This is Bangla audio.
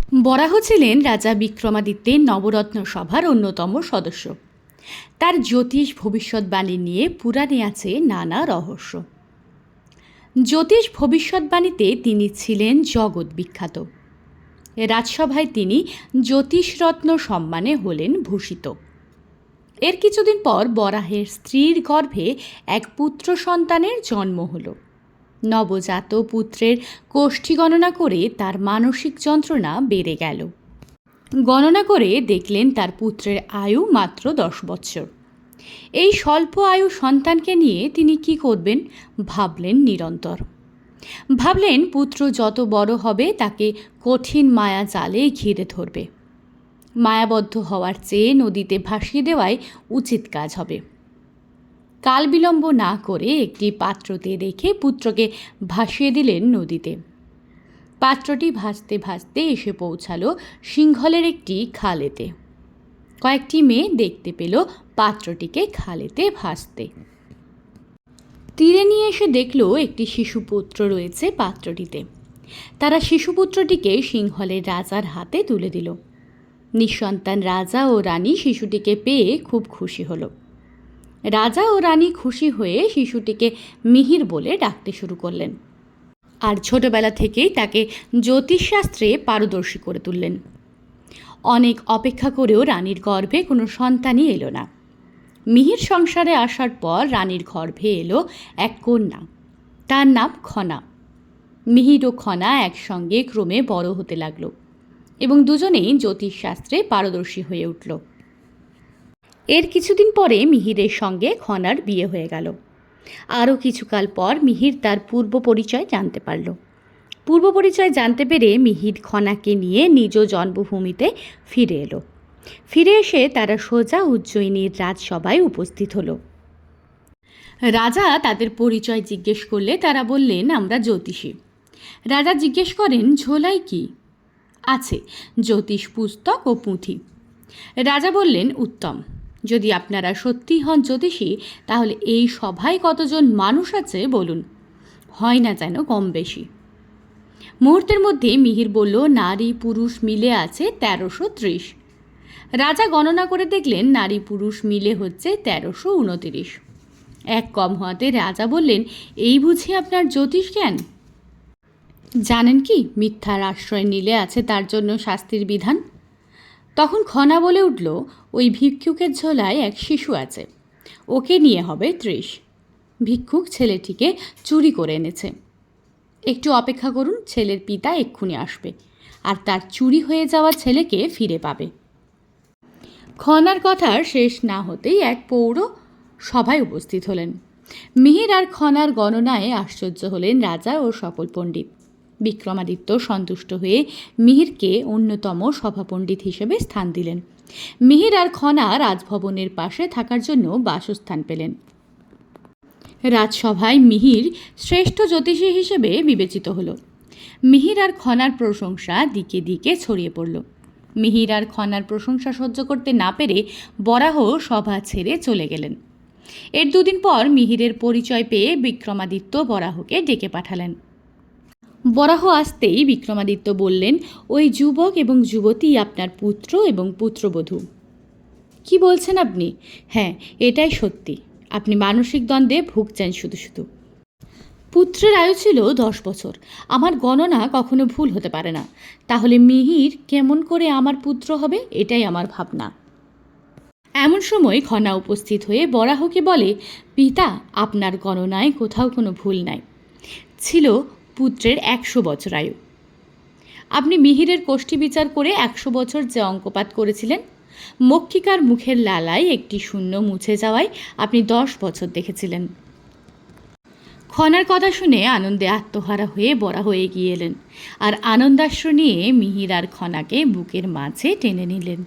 বরাহ ছিলেন রাজা বিক্রমাদিত্যের নবরত্ন সভার অন্যতম সদস্য। তার জ্যোতিষ ভবিষ্যৎবাণী নিয়ে পুরাণে আছে নানা রহস্য। জ্যোতিষ ভবিষ্যৎবাণীতে তিনি ছিলেন জগৎ বিখ্যাত। রাজসভায় তিনি জ্যোতিষরত্ন সম্মানে হলেন ভূষিত। এর কিছুদিন পর বরাহের স্ত্রীর গর্ভে এক পুত্র সন্তানের জন্ম হল। নবজাত পুত্রের কোষ্ঠী গণনা করে তার মানসিক যন্ত্রণা বেড়ে গেল। গণনা করে দেখলেন তার পুত্রের আয়ু মাত্র 10 বৎসর। এই স্বল্প আয়ু সন্তানকে নিয়ে তিনি কি করবেন ভাবলেন নিরন্তর। ভাবলেন পুত্র যত বড় হবে তাকে কঠিন মায়া জালে ঘিরে ধরবে। মায়াবদ্ধ হওয়ার চেয়ে নদীতে ভাসিয়ে দেওয়াই উচিত কাজ হবে। কাল বিলম্ব না করে একটি পাত্রতে রেখে পুত্রকে ভাসিয়ে দিলেন নদীতে। পাত্রটি ভাসতে ভাসতে এসে পৌঁছালো সিংহলের একটি খালেতে। কয়েকটি মেয়ে দেখতে পেল পাত্রটিকে খালেতে ভাসতে। তীরে নিয়ে এসে দেখল একটি শিশুপুত্র রয়েছে পাত্রটিতে। তারা শিশুপুত্রটিকে সিংহলের রাজার হাতে তুলে দিল। নিঃসন্তান রাজা ও রানী শিশুটিকে পেয়ে খুব খুশি হলো। রাজা ও রানী খুশি হয়ে শিশুটিকে মিহির বলে ডাকতে শুরু করলেন, আর ছোটবেলা থেকেই তাকে জ্যোতিষশাস্ত্রে পারদর্শী করে তুললেন। অনেক অপেক্ষা করেও রানীর গর্ভে কোনো সন্তানই এলো না। মিহির সংসারে আসার পর রানীর গর্ভে এলো এক কন্যা, তার নাম খনা। মিহির ও খনা একসঙ্গে ক্রমে বড় হতে লাগলো এবং দুজনেই জ্যোতিষশাস্ত্রে পারদর্শী হয়ে উঠল। এর কিছুদিন পরে মিহিরের সঙ্গে খনার বিয়ে হয়ে গেল। আরও কিছুকাল পর মিহির তার পূর্ব পরিচয় জানতে পারল। পূর্ব পরিচয় জানতে পেরে মিহির খনাকে নিয়ে নিজ জন্মভূমিতে ফিরে এলো। ফিরে এসে তারা সোজা উজ্জয়িনীর রাজসভায় উপস্থিত হলো। রাজা তাদের পরিচয় জিজ্ঞেস করলে তারা বললেন, আমরা জ্যোতিষী। রাজা জিজ্ঞেস করেন, ঝোলায় কি আছে? জ্যোতিষ পুস্তক ও পুঁথি। রাজা বললেন, উত্তম। যদি আপনারা সত্যি হন জ্যোতিষী, তাহলে এই সভায় কতজন মানুষ আছে বলুন, হয় না যেন কম বেশি। মুহূর্তের মধ্যে মিহির বলল, নারী পুরুষ মিলে আছে 1330। রাজা গণনা করে দেখলেন নারী পুরুষ মিলে হচ্ছে 1329। এক কম হওয়াতে রাজা বললেন, এই বুঝি আপনার জ্যোতিষ জ্ঞান? জানেন কি মিথ্যার আশ্রয় নিলে আছে তার জন্য শাস্তির বিধান? তখন খনা বলে উঠল, ওই ভিক্ষুকের ঝোলায় এক শিশু আছে, ওকে নিয়ে হবে 30। ভিক্ষুক ছেলেটিকে চুরি করে এনেছে। একটু অপেক্ষা করুন, ছেলের পিতা এক্ষুনি আসবে আর তার চুরি হয়ে যাওয়া ছেলেকে ফিরে পাবে। খনার কথার শেষ না হতেই এক পৌর সভায় উপস্থিত হলেন। মিহির আর খনার গণনায় আশ্চর্য হলেন রাজা ও সকল পণ্ডিত। বিক্রমাদিত্য সন্তুষ্ট হয়ে মিহিরকে অন্যতম সভাপণ্ডিত হিসেবে স্থান দিলেন। মিহির আর খনা রাজভবনের পাশে থাকার জন্য বাসস্থান পেলেন। রাজসভায় মিহির শ্রেষ্ঠ জ্যোতিষী হিসেবে বিবেচিত হল। মিহির আর খনার প্রশংসা দিকে দিকে ছড়িয়ে পড়ল। মিহির আর খনার প্রশংসা সহ্য করতে না পেরে বরাহ সভা ছেড়ে চলে গেলেন। এর দুদিন পর মিহিরের পরিচয় পেয়ে বিক্রমাদিত্য বরাহকে ডেকে পাঠালেন। বরাহ আসতেই বিক্রমাদিত্য বললেন, ওই যুবক এবং যুবতী আপনার পুত্র এবং পুত্রবধূ। কি বলছেন আপনি? হ্যাঁ, এটাই সত্যি। আপনি মানসিক দ্বন্দ্বে ভুগছেন শুধু শুধু। পুত্রের আয়ু ছিল 10 বছর। আমার গণনা কখনো ভুল হতে পারে না। তাহলে মিহির কেমন করে আমার পুত্র হবে, এটাই আমার ভাবনা। এমন সময় খনা উপস্থিত হয়ে বরাহকে বলে, পিতা, আপনার গণনায় কোথাও কোনো ভুল নাই। ছিল পুত্রের 100 বছর আয়ু। আপনি মিহিরের কোষ্ঠী বিচার করে 100 বছর যে অঙ্কপাত করেছিলেন, মক্ষিকার মুখের লালায় একটি শূন্য মুছে যাওয়ায় আপনি 10 বছর দেখেছিলেন। খনার কথা শুনে আনন্দে আত্মহারা হয়ে বরাহ এগিয়ে এলেন আর আনন্দাশ্রু নিয়ে মিহির আর খনাকে বুকের মাঝে টেনে নিলেন।